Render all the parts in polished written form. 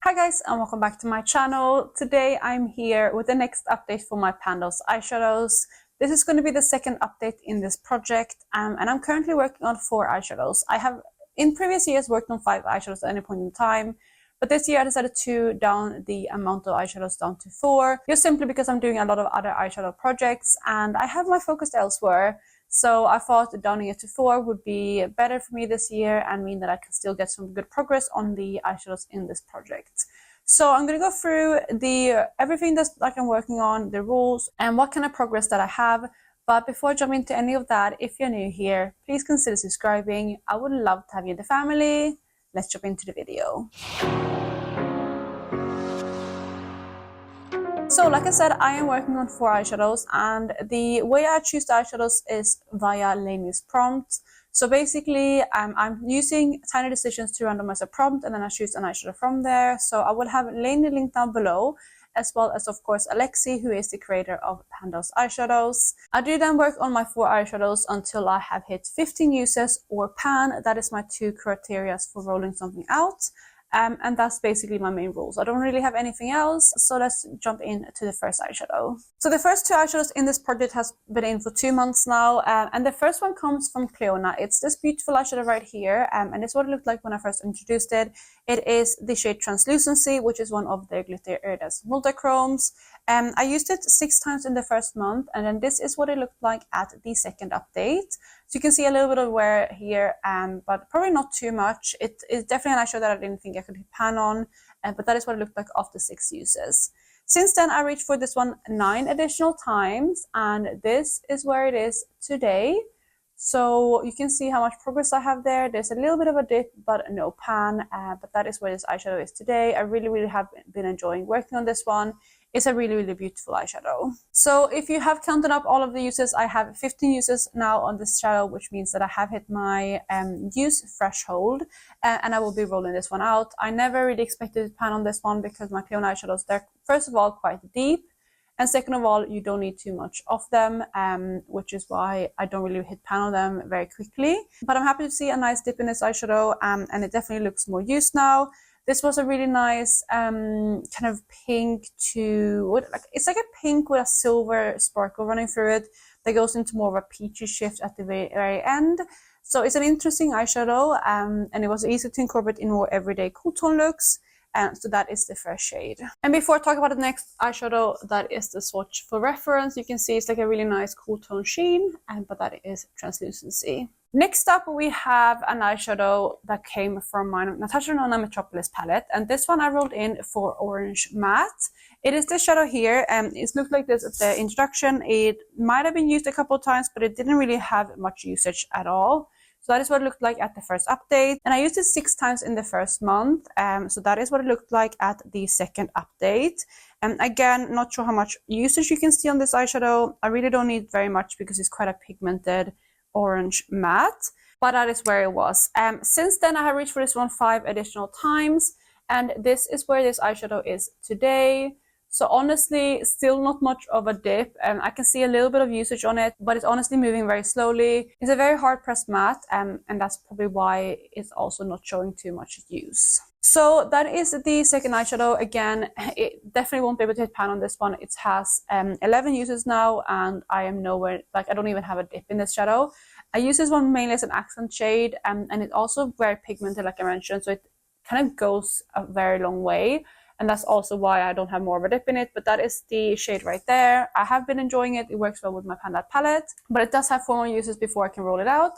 Hi guys, and welcome back to my channel. Today I'm here with the next update for my Pan Those Eyeshadows. This is going to be the second update in this project, and I'm currently working on 4 eyeshadows. I have in previous years worked on 5 eyeshadows at any point in time, but this year I decided to down the amount of eyeshadows down to 4, just simply because I'm doing a lot of other eyeshadow projects and I have my focus elsewhere. So I thought downing it to 4 would be better for me this year and mean that I can still get some good progress on the eyeshadows in this project. So I'm going to go through everything that I'm working on, the rules, and what kind of progress that I have. But before I jump into any of that, if you're new here, please consider subscribing. I would love to have you in the family. Let's jump into the video. So like I said, I am working on 4 eyeshadows, and the way I choose the eyeshadows is via Laney's prompt. So basically, I'm using tiny decisions to randomize a prompt, and then I choose an eyeshadow from there. So I will have Laney linked down below, as well as, of course, Alexi, who is the creator of Pan Those Eyeshadows. I do then work on my 4 eyeshadows until I have hit 15 uses or pan. That is my 2 criteria for rolling something out. And that's basically my main rules. I don't really have anything else, so let's jump into the first eyeshadow. So the first 2 eyeshadows in this project has been in for 2 months now, and the first one comes from Cleona. It's this beautiful eyeshadow right here, and it's what it looked like when I first introduced it. It is the shade Translucency, which is one of their glitter iridescent multichromes. I used it 6 times in the first month, and then this is what it looked like at the second update. So you can see a little bit of wear here, but probably not too much. It is definitely an eyeshadow that I didn't think I could hit pan on, but that is what it looked like after 6 uses. Since then, I reached for this one 9 additional times, and this is where it is today. So you can see how much progress I have there. There's a little bit of a dip, but no pan, but that is where this eyeshadow is today. I really have been enjoying working on this one. It's a really beautiful eyeshadow. So if you have counted up all of the uses, I have 15 uses now on this shadow, which means that I have hit my use threshold, and I will be rolling this one out. I never really expected to pan on this one because my Cleona eyeshadows, they're first of all quite deep, and second of all, you don't need too much of them, which is why I don't really hit pan on them very quickly. But I'm happy to see a nice dip in this eyeshadow, and it definitely looks more used now. This was a really nice kind of pink it's like a pink with a silver sparkle running through it that goes into more of a peachy shift at the very end. So it's an interesting eyeshadow, and it was easy to incorporate in more everyday cool tone looks. So that is the first shade. And before I talk about the next eyeshadow, that is the swatch for reference. You can see it's like a really nice cool tone sheen, but that is Translucency. Next up, we have an eyeshadow that came from my Natasha Denona Metropolis palette, and this one I rolled in for Orange Matte. It is this shadow here, and it looked like this at the introduction. It might have been used a couple of times, but it didn't really have much usage at all. So that is what it looked like at the first update, and I used it 6 times in the first month. So that is what it looked like at the second update. And again, not sure how much usage you can see on this eyeshadow. I really don't need very much because it's quite a pigmented orange matte, but that is where it was. Since then, I have reached for this one 5 additional times, and this is where this eyeshadow is today. So honestly, still not much of a dip. I can see a little bit of usage on it, but it's honestly moving very slowly. It's a very hard pressed matte, and that's probably why it's also not showing too much use. So that is the second eyeshadow. Again, it definitely won't be able to hit pan on this one. It has 11 uses now, and I am nowhere, like I don't even have a dip in this shadow. I use this one mainly as an accent shade, and it's also very pigmented, like I mentioned, so it kind of goes a very long way. And that's also why I don't have more of a dip in it, but that is the shade right there. I have been enjoying it. It works well with my Pan That palette, but it does have 4 more uses before I can roll it out.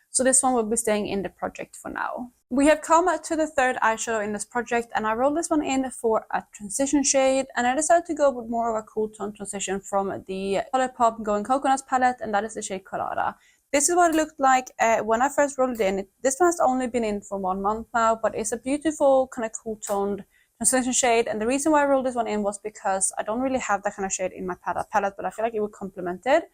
So this one will be staying in the project for now. We have come to the third eyeshadow in this project, and I rolled this one in for a transition shade, and I decided to go with more of a cool tone transition from the Colourpop Going Coconuts palette, and that is the shade Colada. This is what it looked like when I first rolled it in. This one has only been in for 1 month now, but it's a beautiful kind of cool toned transition shade, and the reason why I rolled this one in was because I don't really have that kind of shade in my palette, but I feel like it would complement it.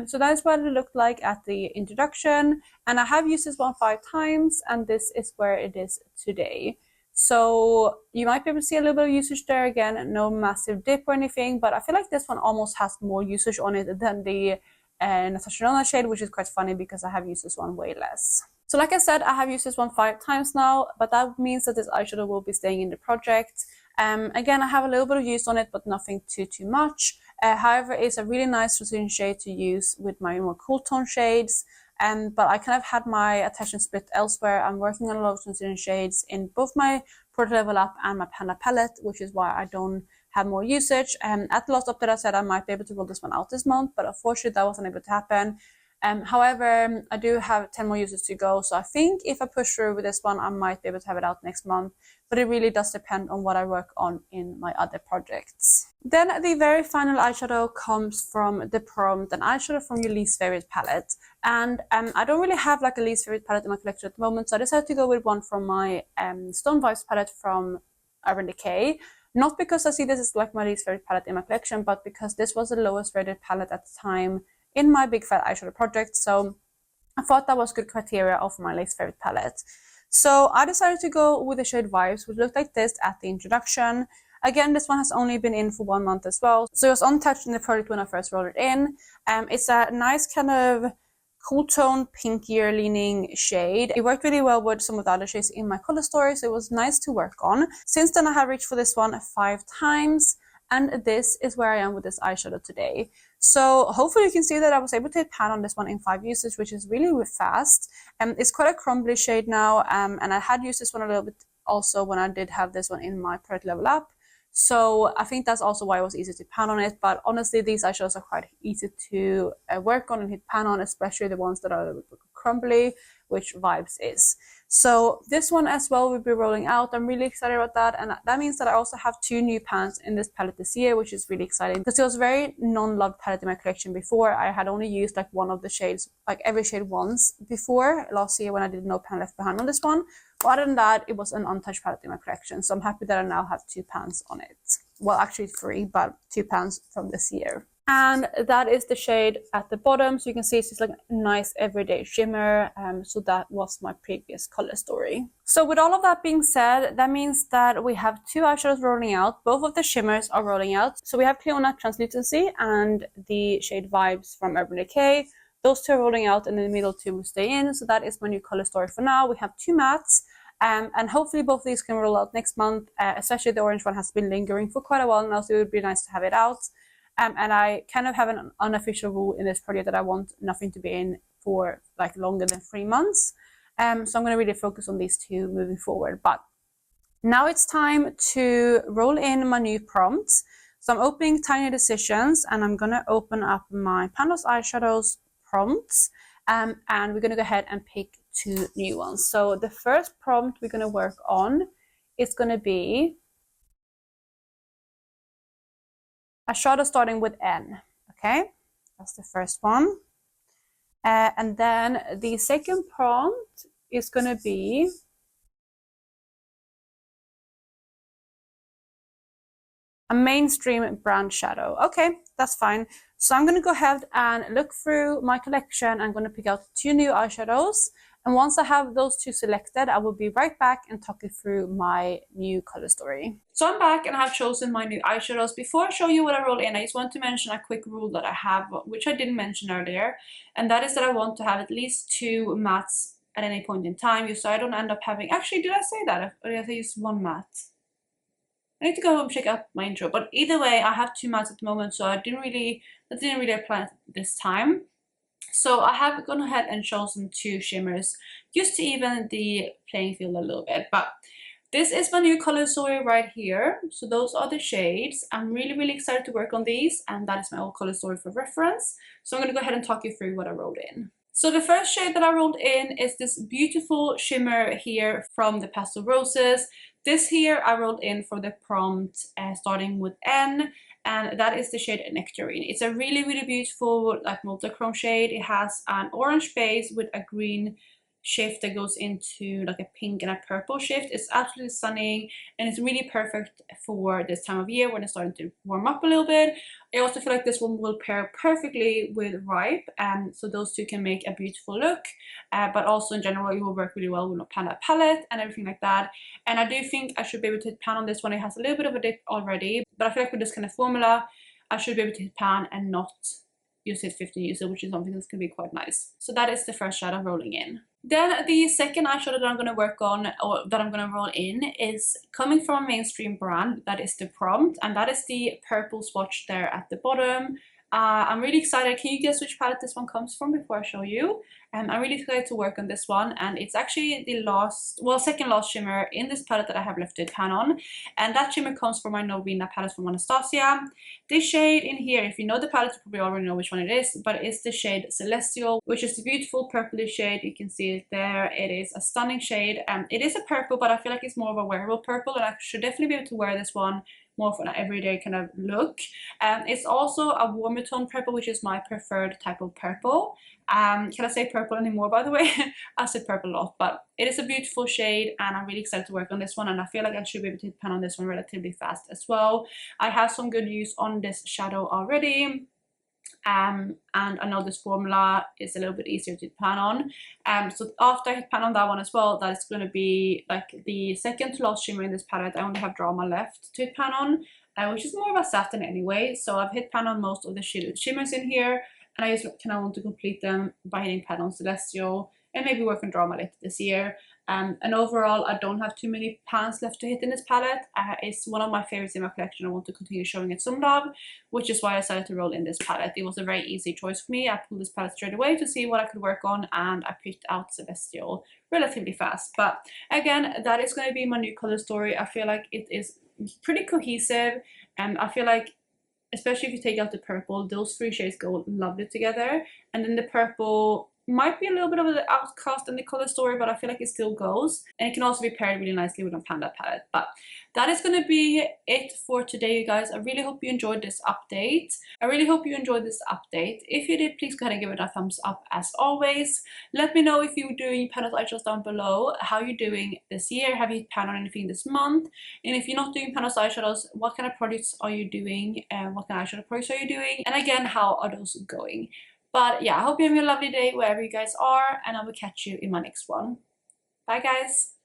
So that is what it looked like at the introduction, and I have used this one 5 times, and this is where it is today. So you might be able to see a little bit of usage there. Again, no massive dip or anything, but I feel like this one almost has more usage on it than the Natasha Denona shade, which is quite funny because I have used this one way less. So like I said, I have used this one 5 times now, but that means that this eyeshadow will be staying in the project. Again, I have a little bit of use on it, but nothing too much. However, it's a really nice transition shade to use with my more cool tone shades. But I kind of had my attention split elsewhere. I'm working on a lot of transition shades in both my Product Level Up and my Panda palette, which is why I don't have more usage. At the last update I said I might be able to roll this one out this month, but unfortunately that wasn't able to happen. However, I do have 10 more uses to go, so I think if I push through with this one, I might be able to have it out next month, but it really does depend on what I work on in my other projects. Then the very final eyeshadow comes from the Prompt, an eyeshadow from your least favorite palette. And I don't really have like a least favorite palette in my collection at the moment, so I decided to go with one from my Stone Vibes palette from Urban Decay. Not because I see this as like my least favorite palette in my collection, but because this was the lowest rated palette at the time in my big fat eyeshadow project, so I thought that was good criteria of my least favorite palette. So I decided to go with the shade Vibes, which looked like this at the introduction. Again, this one has only been in for 1 month as well, so it was untouched in the product when I first rolled it in. It's a nice kind of cool tone, pinkier leaning shade. It worked really well with some of the other shades in my color story, so it was nice to work on. Since then, I have reached for this one 5 times, and this is where I am with this eyeshadow today. So hopefully you can see that I was able to hit pan on this one in 5 uses, which is really fast. It's quite a crumbly shade now, and I had used this one a little bit also when I did have this one in my Product Level Up. So I think that's also why it was easy to pan on it, but honestly these eyeshadows are quite easy to work on and hit pan on, especially the ones that are a little bit crumbly, which Vibes is. So this one as well will be rolling out. I'm really excited about that, and that means that I also have 2 new pans in this palette this year, which is really exciting because it was a very non-loved palette in my collection before. I had only used like one of the shades, like every shade once before last year when I did No Pan Left Behind on this one. But other than that, it was an untouched palette in my collection, so I'm happy that I now have 2 pans on it. Well, actually 3, but 2 pans from this year. And that is the shade at the bottom, so you can see it's just like a nice everyday shimmer. So that was my previous color story. So with all of that being said, that means that we have 2 eyeshadows rolling out. Both of the shimmers are rolling out. So we have Cleona Translucency and the shade Vibes from Urban Decay. Those 2 are rolling out, and the middle 2 will stay in. So that is my new color story for now. We have 2 mattes. And hopefully both of these can roll out next month, especially the orange one has been lingering for quite a while now, so it would be nice to have it out. And I kind of have an unofficial rule in this project that I want nothing to be in for like longer than 3 months. So I'm going to really focus on these 2 moving forward. But now it's time to roll in my new prompts. So I'm opening Tiny Decisions, and I'm going to open up my Pan Those Eyeshadows prompts. And we're going to go ahead and pick 2 new ones. So the first prompt we're going to work on is going to be a shadow starting with N. Okay, that's the first one. And then the second prompt is going to be a mainstream brand shadow. Okay, that's fine. So I'm going to go ahead and look through my collection. I'm going to pick out 2 new eyeshadows. And once I have those 2 selected, I will be right back and talk you through my new color story. So I'm back and I have chosen my new eyeshadows. Before I show you what I roll in, I just want to mention a quick rule that I have, which I didn't mention earlier. And that is that I want to have at least 2 mattes at any point in time, so I don't end up having... Actually, did I say that? Or did I use 1 matte? I need to go and check out my intro, but either way, I have 2 mattes at the moment, so that didn't really apply this time. So I have gone ahead and chosen 2 shimmers just to even the playing field a little bit. But this is my new color story right here. So those are the shades. I'm really excited to work on these, and that is my old color story for reference. So I'm going to go ahead and talk you through what I rolled in. So the first shade that I rolled in is this beautiful shimmer here from the Pastel Roses. This here I rolled in for the prompt starting with N, and that is the shade Nectarine. It's a really beautiful like multi-chrome shade. It has an orange base with a green shift that goes into like a pink and a purple shift. It's absolutely stunning, and it's really perfect for this time of year when it's starting to warm up a little bit. I also feel like this one will pair perfectly with Ripe, so those 2 can make a beautiful look, but also in general it will work really well with my Panda palette and everything like that. And I do think I should be able to hit pan on this one. It has a little bit of a dip already, but I feel like with this kind of formula I should be able to hit pan and not use it 15 user, which is something that's going to be quite nice. So that is the first shadow rolling in. Then the second eyeshadow that I'm going to work on, or that I'm going to roll in, is coming from a mainstream brand. That is the Prompt, and that is the purple swatch there at the bottom. I'm really excited. Can you guess which palette this one comes from before I show you? I'm really excited to work on this one, and it's actually the last, well, second last shimmer in this palette that I have left to pan on, and that shimmer comes from my Novena palette from Anastasia. This shade in here, if you know the palette, you probably already know which one it is, but it's the shade Celestial, which is the beautiful purplish shade. You can see it there. It is a stunning shade. It is a purple, but I feel like it's more of a wearable purple, and I should definitely be able to wear this one more for an everyday kind of look. It's also a warmer tone purple, which is my preferred type of purple. Can I say purple anymore, by the way? I say purple a lot, but it is a beautiful shade, and I'm really excited to work on this one, and I feel like I should be able to pan on this one relatively fast as well. I have some good use on this shadow already. And I know this formula is a little bit easier to pan on. So after I hit pan on that one as well, that is going to be like the second to last shimmer in this palette. I only have Drama left to hit pan on, which is more of a satin anyway. So I've hit pan on most of the shimmers in here, and I just kind of want to complete them by hitting pan on Celestial and maybe work on Drama later this year. And overall, I don't have too many pans left to hit in this palette. It's one of my favorites in my collection. I want to continue showing it some love, which is why I decided to roll in this palette. It was a very easy choice for me. I pulled this palette straight away to see what I could work on, and I picked out Celestial relatively fast. But again, that is going to be my new color story. I feel like it is pretty cohesive, and I feel like, especially if you take out the purple, those three shades go lovely together. And then the purple might be a little bit of an outcast in the color story, but I feel like it still goes, and it can also be paired really nicely with a Panda palette. But that is going to be it for today, you guys. I really hope you enjoyed this update. If you did, please go ahead and give it a thumbs up as always. Let me know if you're doing Pan Those Eyeshadows down below, how you're doing this year. Have you pan on anything this month? And if you're not doing Pan Those Eyeshadows, what kind of projects are you doing, and what kind of eyeshadow projects are you doing, and again, how are those going? But yeah, I hope you're having a lovely day wherever you guys are, and I will catch you in my next one. Bye guys!